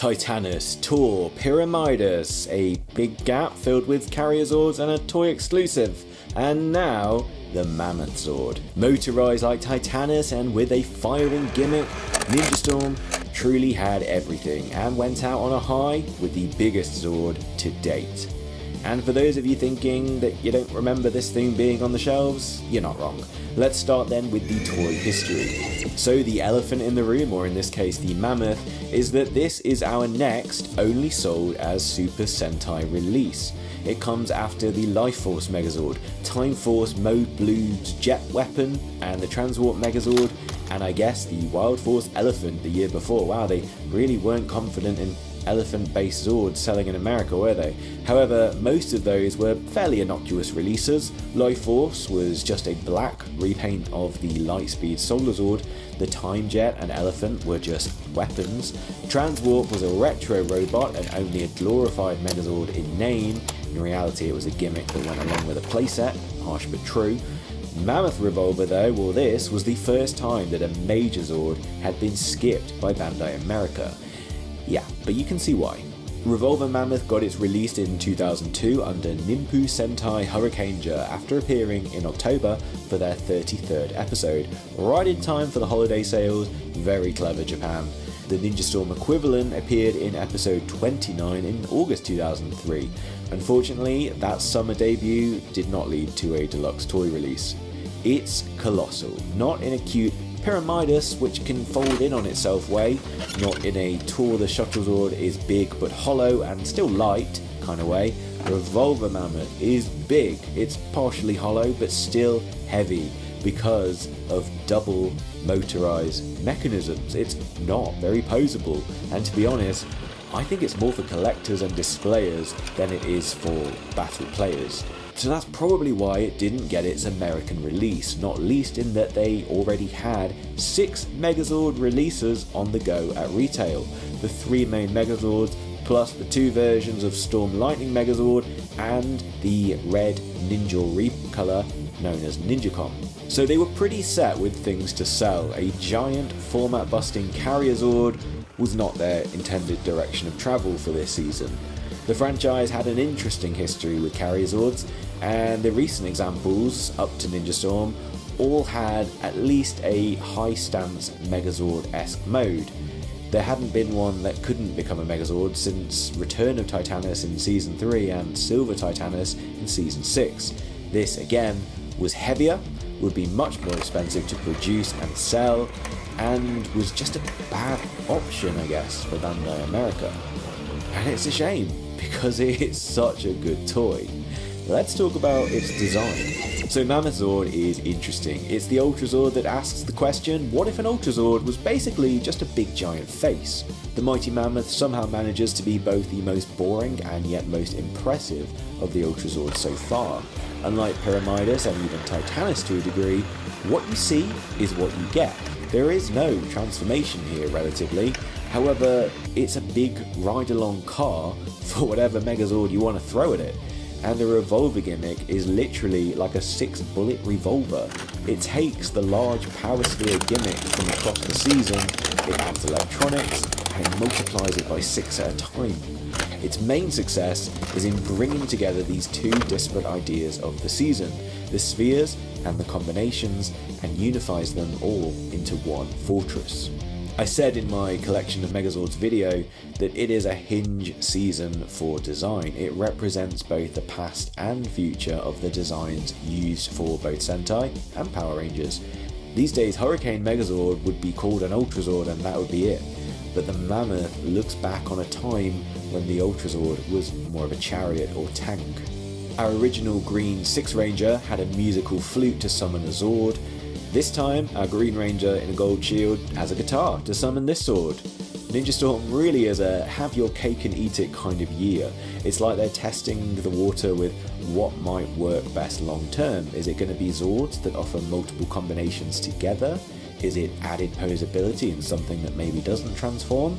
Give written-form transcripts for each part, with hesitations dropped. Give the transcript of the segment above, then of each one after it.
Titanus, Tor, Pyramidus, a big gap filled with Charizords and a toy exclusive, and now the Mammothzord. Motorized like Titanus and with a firing gimmick, Ninja Storm truly had everything and went out on a high with the biggest Zord to date. And for those of you thinking that you don't remember this thing being on the shelves, you're not wrong. Let's start then with the toy history. So the elephant in the room, or in this case the Mammoth, is that this is our next only sold as Super Sentai release. It comes after the Life Force Megazord, Time Force Mode Blue's jet weapon, and the Transwarp Megazord, and I guess the Wild Force Elephant the year before. Wow, they really weren't confident in elephant-based Zords selling in America, were they? However, most of those were fairly innocuous releases. Life Force was just a black repaint of the Lightspeed Solar Zord. The Time Jet and Elephant were just weapons. Transwarp was a retro robot and only a glorified Megazord in name. In reality, it was a gimmick that went along with a playset, harsh but true. Mammoth Revolver though, well, this was the first time that a major Zord had been skipped by Bandai America. Yeah, but you can see why. Revolver Mammoth got its release in 2002 under Nimpu Sentai Hurricaneger after appearing in October for their 33rd episode, right in time for the holiday sales. Very clever, Japan. The Ninja Storm equivalent appeared in episode 29 in August 2003. Unfortunately, that summer debut did not lead to a deluxe toy release. It's colossal, not in a cute Pyramidus, which can fold in on itself way, not in a Tor the Shuttlezord is big but hollow and still light kind of way. Revolver Mammoth is big, it's partially hollow but still heavy because of double motorized mechanisms. It's not very poseable, and to be honest, I think it's more for collectors and displayers than it is for battle players. So that's probably why it didn't get its American release, not least in that they already had 6 Megazord releases on the go at retail. The 3 main Megazords, plus the 2 versions of Storm Lightning Megazord and the red Ninja Reap colour known as Ninjacom. So they were pretty set with things to sell. A giant format busting Carrier Zord was not their intended direction of travel for this season. The franchise had an interesting history with Carrier Zords, and the recent examples, up to Ninja Storm, all had at least a high stance Megazord-esque mode. There hadn't been one that couldn't become a Megazord since Return of Titanus in Season 3 and Silver Titanus in Season 6. This, again, was heavier, would be much more expensive to produce and sell, and was just a bad option, I guess, for Bandai America. And it's a shame, because it's such a good toy. Let's talk about its design. So Mammothzord is interesting. It's the Ultrazord that asks the question, what if an Ultrazord was basically just a big giant face? The mighty Mammoth somehow manages to be both the most boring and yet most impressive of the Ultrazords so far. Unlike Pyramidus and even Titanus to a degree, what you see is what you get. There is no transformation here relatively. However, it's a big ride-along car for whatever Megazord you want to throw at it. And the Revolver gimmick is literally like a 6-bullet revolver. It takes the large power sphere gimmick from across the season, it adds electronics, and it multiplies it by 6 at a time. Its main success is in bringing together these 2 disparate ideas of the season, the spheres and the combinations, and unifies them all into one fortress. I said in my collection of Megazords video that it is a hinge season for design. It represents both the past and future of the designs used for both Sentai and Power Rangers. These days Hurricane Megazord would be called an Ultrazord and that would be it. But the Mammoth looks back on a time when the Ultrazord was more of a chariot or tank. Our original green 6 Ranger had a musical flute to summon a Zord. This time, our Green Ranger in a gold shield has a guitar to summon this Zord. Ninja Storm really is a have your cake and eat it kind of year. It's like they're testing the water with what might work best long term. Is it going to be Zords that offer multiple combinations together? Is it added posability in something that maybe doesn't transform?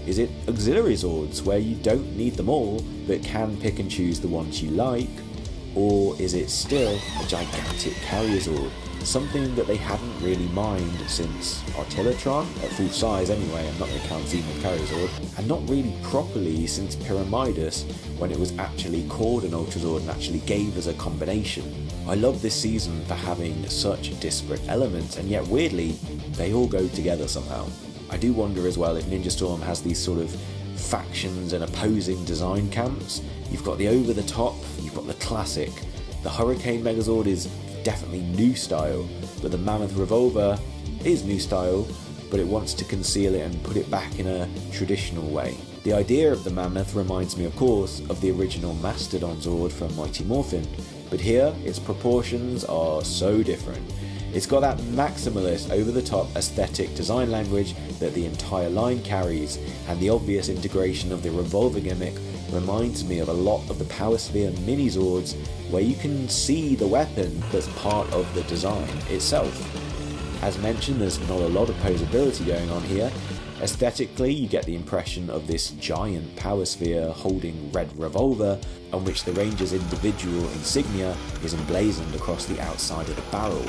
Is it auxiliary Zords where you don't need them all but can pick and choose the ones you like? Or is it still a gigantic Charizord? Something that they hadn't really mined since Artillatron, at full size anyway, I'm not going to count Zenith Charizord, and not really properly since Pyramidas, when it was actually called an Ultrazord and actually gave us a combination. I love this season for having such disparate elements, and yet weirdly, they all go together somehow. I do wonder as well if Ninja Storm has these sort of factions and opposing design camps. You've got the over-the-top, you've got the classic. The Hurricane Megazord is definitely new style, but the Mammoth Revolver is new style, but it wants to conceal it and put it back in a traditional way. The idea of the Mammoth reminds me of course of the original Mastodon Zord from Mighty Morphin, but here its proportions are so different. It's got that maximalist over-the-top aesthetic design language that the entire line carries, and the obvious integration of the Revolver gimmick reminds me of a lot of the Power Sphere mini Zords, where you can see the weapon that's part of the design itself. As mentioned, there's not a lot of posability going on here. Aesthetically, you get the impression of this giant Power Sphere holding red revolver, on which the Ranger's individual insignia is emblazoned across the outside of the barrel.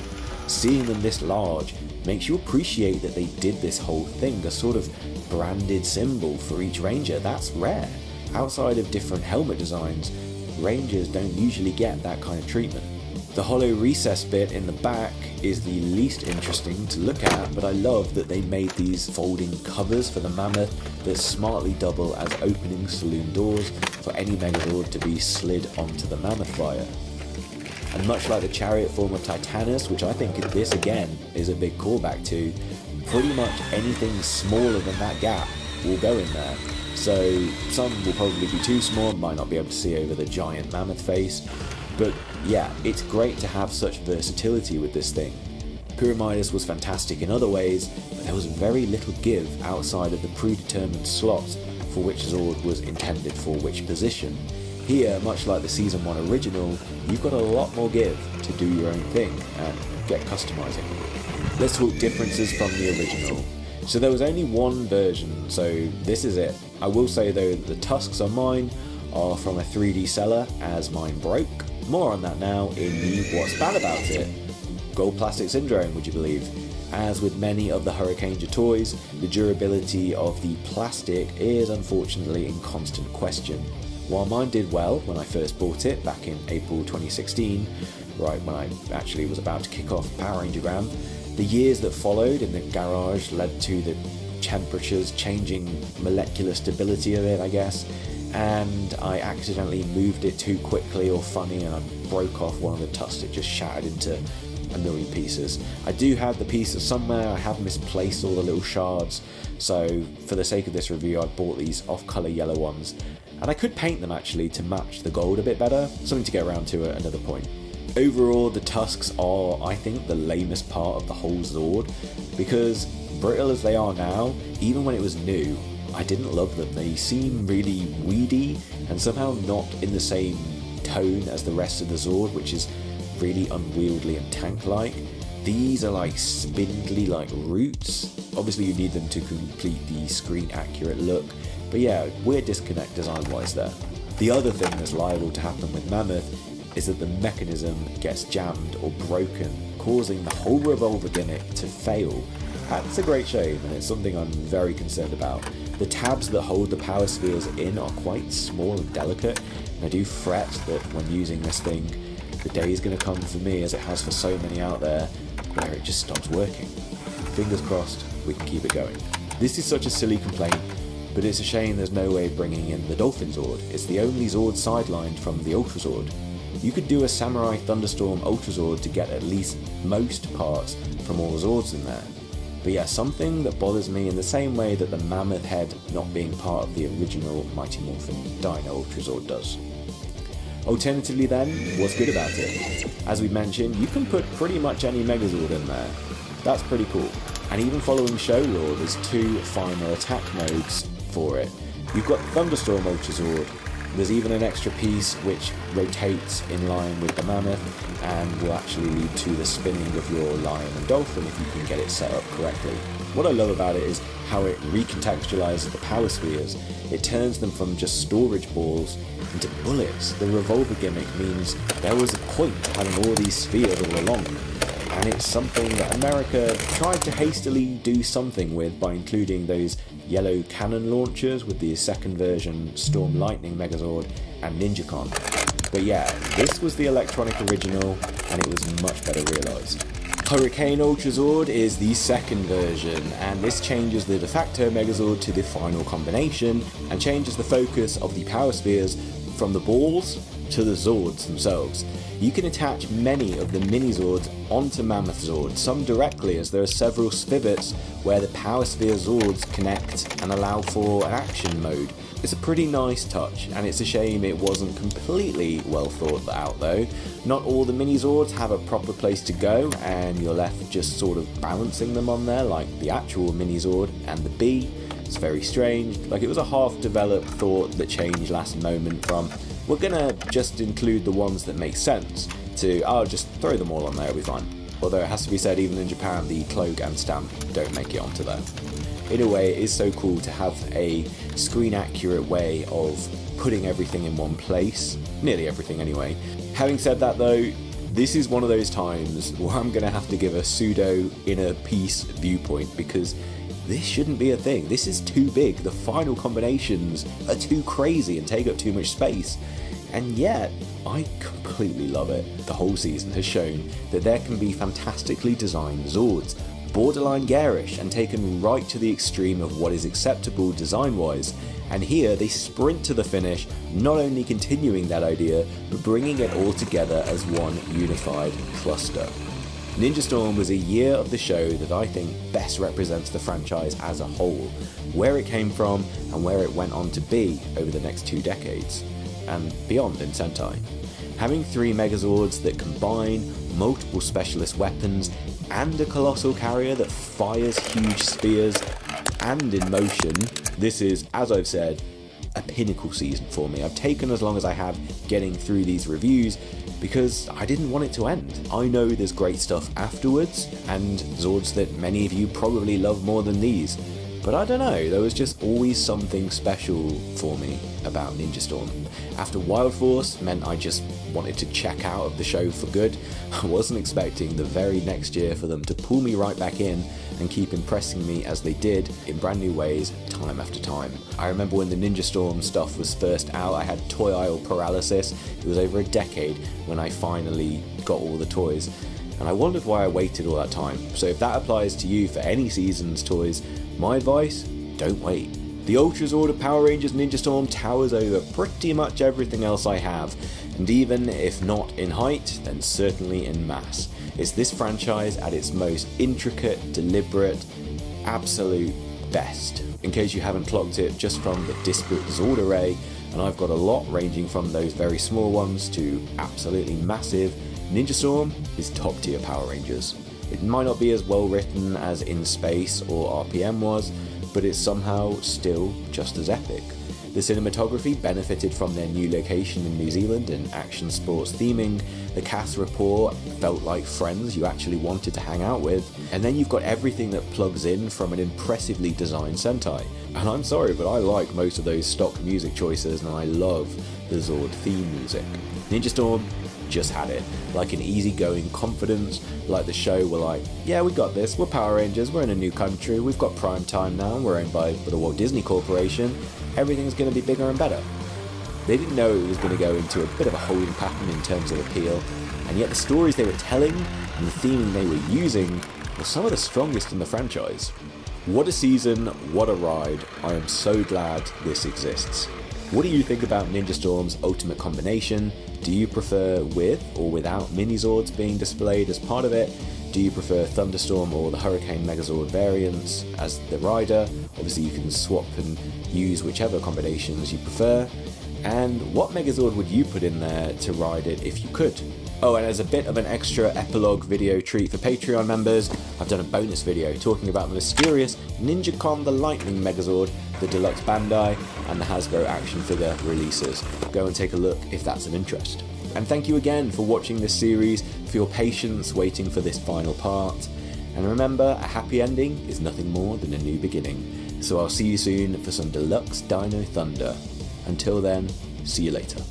Seeing them this large makes you appreciate that they did this whole thing, a sort of branded symbol for each Ranger. That's rare. Outside of different helmet designs, Rangers don't usually get that kind of treatment. The hollow recess bit in the back is the least interesting to look at, but I love that they made these folding covers for the Mammoth that smartly double as opening saloon doors for any Megazord to be slid onto the Mammoth via. And much like the chariot form of Titanus, which I think this again is a big callback to, pretty much anything smaller than that gap will go in there. So some will probably be too small, might not be able to see over the giant Mammoth face, but yeah, it's great to have such versatility with this thing. Pyramidas was fantastic in other ways, but there was very little give outside of the predetermined slots for which Zord was intended for which position. Here, much like the Season 1 original, you've got a lot more give to do your own thing and get customizing. Let's talk differences from the original. So there was only one version, so this is it. I will say though that the tusks on mine are from a 3D seller, as mine broke. More on that now in the What's Bad About It? Gold plastic syndrome, would you believe? As with many of the Hurricaneger toys, the durability of the plastic is unfortunately in constant question. While mine did well when I first bought it back in April 2016, right when I actually was about to kick off powerrangergram, the years that followed in the garage led to the temperatures changing molecular stability of it, I guess, and I accidentally moved it too quickly or funny and I broke off one of the tusks. It just shattered into a million pieces. I do have the pieces somewhere. I have misplaced all the little shards, so for the sake of this review I bought these off-colour yellow ones, and I could paint them actually to match the gold a bit better, something to get around to at another point. Overall, the tusks are, I think, the lamest part of the whole Zord, because brittle as they are now, even when it was new, I didn't love them. They seem really weedy and somehow not in the same tone as the rest of the Zord, which is really unwieldy and tank-like. These are like spindly like roots. Obviously you need them to complete the screen accurate look, but yeah, weird disconnect design wise there. The other thing that's liable to happen with Mammoth is that the mechanism gets jammed or broken, causing the whole Revolver gimmick to fail. That's a great shame, and it's something I'm very concerned about. The tabs that hold the power spheres in are quite small and delicate, and I do fret that when using this thing, the day is going to come for me, as it has for so many out there, where it just stops working. Fingers crossed, we can keep it going. This is such a silly complaint, but it's a shame there's no way of bringing in the Dolphin Zord. It's the only Zord sidelined from the Ultrazord. You could do a Samurai Thunderstorm Ultrazord to get at least most parts from all the Zords in there. But yeah, something that bothers me in the same way that the Mammoth head not being part of the original Mighty Morphin Dino Ultrazord does. Alternatively then, what's good about it? As we mentioned, you can put pretty much any Megazord in there. That's pretty cool. And even following show law, there's two final attack modes for it. You've got Thunderstorm Ultrazord, There's even an extra piece which rotates in line with the Mammoth and will actually lead to the spinning of your lion and dolphin if you can get it set up correctly. What I love about it is how it recontextualizes the power spheres. It turns them from just storage balls into bullets. The revolver gimmick means there was a point to having all these spheres all along, and it's something that America tried to hastily do something with by including those yellow cannon launchers with the second version Storm Lightning Megazord and Ninjacon. But yeah, this was the electronic original and it was much better realised. Hurricane Ultrazord is the second version, and this changes the de facto Megazord to the final combination and changes the focus of the power spheres from the balls to the Zords themselves. You can attach many of the mini-Zords onto Mammothzord, some directly as there are several spivots where the power sphere Zords connect and allow for an action mode. It's a pretty nice touch, and it's a shame it wasn't completely well thought out though. Not all the mini-Zords have a proper place to go, and you're left just sort of balancing them on there like the actual mini-Zord and the bee. It's very strange, like it was a half-developed thought that changed last moment from we're gonna just include the ones that make sense to I'll just throw them all on there, it'll be fine. Although it has to be said, even in Japan the cloak and stamp don't make it onto there. In a way, it is so cool to have a screen accurate way of putting everything in one place, nearly everything anyway. Having said that though, this is one of those times where I'm gonna have to give a pseudo inner peace viewpoint, because this shouldn't be a thing. This is too big. The final combinations are too crazy and take up too much space. And yet, I completely love it. The whole season has shown that there can be fantastically designed Zords, borderline garish and taken right to the extreme of what is acceptable design-wise. And here they sprint to the finish, not only continuing that idea, but bringing it all together as one unified cluster. Ninja Storm was a year of the show that I think best represents the franchise as a whole, where it came from and where it went on to be over the next 2 decades, and beyond in Sentai. Having 3 Megazords that combine multiple specialist weapons and a colossal carrier that fires huge spears and in motion, this is, as I've said, a pinnacle season for me. I've taken as long as I have getting through these reviews because I didn't want it to end. I know there's great stuff afterwards and Zords that many of you probably love more than these, but I don't know, there was just always something special for me about Ninja Storm. After Wild Force meant I just wanted to check out of the show for good. I wasn't expecting the very next year for them to pull me right back in and keep impressing me as they did in brand new ways time after time. I remember when the Ninja Storm stuff was first out, I had toy aisle paralysis. It was over a decade when I finally got all the toys, and I wondered why I waited all that time. So if that applies to you for any season's toys, my advice, don't wait. The Ultrazord of Power Rangers Ninja Storm towers over pretty much everything else I have, and even if not in height, then certainly in mass. It's this franchise at its most intricate, deliberate, absolute best. In case you haven't clocked it just from the disparate Zord array, and I've got a lot ranging from those very small ones to absolutely massive, Ninja Storm is top tier Power Rangers. It might not be as well written as In Space or RPM was, but it's somehow still just as epic. The cinematography benefited from their new location in New Zealand and action sports theming. The cast rapport felt like friends you actually wanted to hang out with. And then you've got everything that plugs in from an impressively designed Sentai. And I'm sorry, but I like most of those stock music choices and I love the Zord theme music. Ninja Storm just had it. Like an easygoing confidence, like the show were like, yeah, we got this, we're Power Rangers, we're in a new country, we've got prime time now, we're owned by the Walt Disney Corporation, everything's going to be bigger and better. They didn't know it was going to go into a bit of a holding pattern in terms of appeal, and yet the stories they were telling and the theming they were using were some of the strongest in the franchise. What a season, what a ride, I am so glad this exists. What do you think about Ninja Storm's ultimate combination? Do you prefer with or without mini-Zords being displayed as part of it? Do you prefer Thunderstorm or the Hurricane Megazord variants as the rider? Obviously you can swap and use whichever combinations you prefer. And what Megazord would you put in there to ride it if you could? Oh, and as a bit of an extra epilogue video treat for Patreon members, I've done a bonus video talking about the mysterious Ninja the Lightning Megazord, the Deluxe Bandai, and the Hasbro action figure releases. Go and take a look if that's of interest. And thank you again for watching this series, for your patience waiting for this final part. And remember, a happy ending is nothing more than a new beginning. So I'll see you soon for some Deluxe Dino Thunder. Until then, see you later.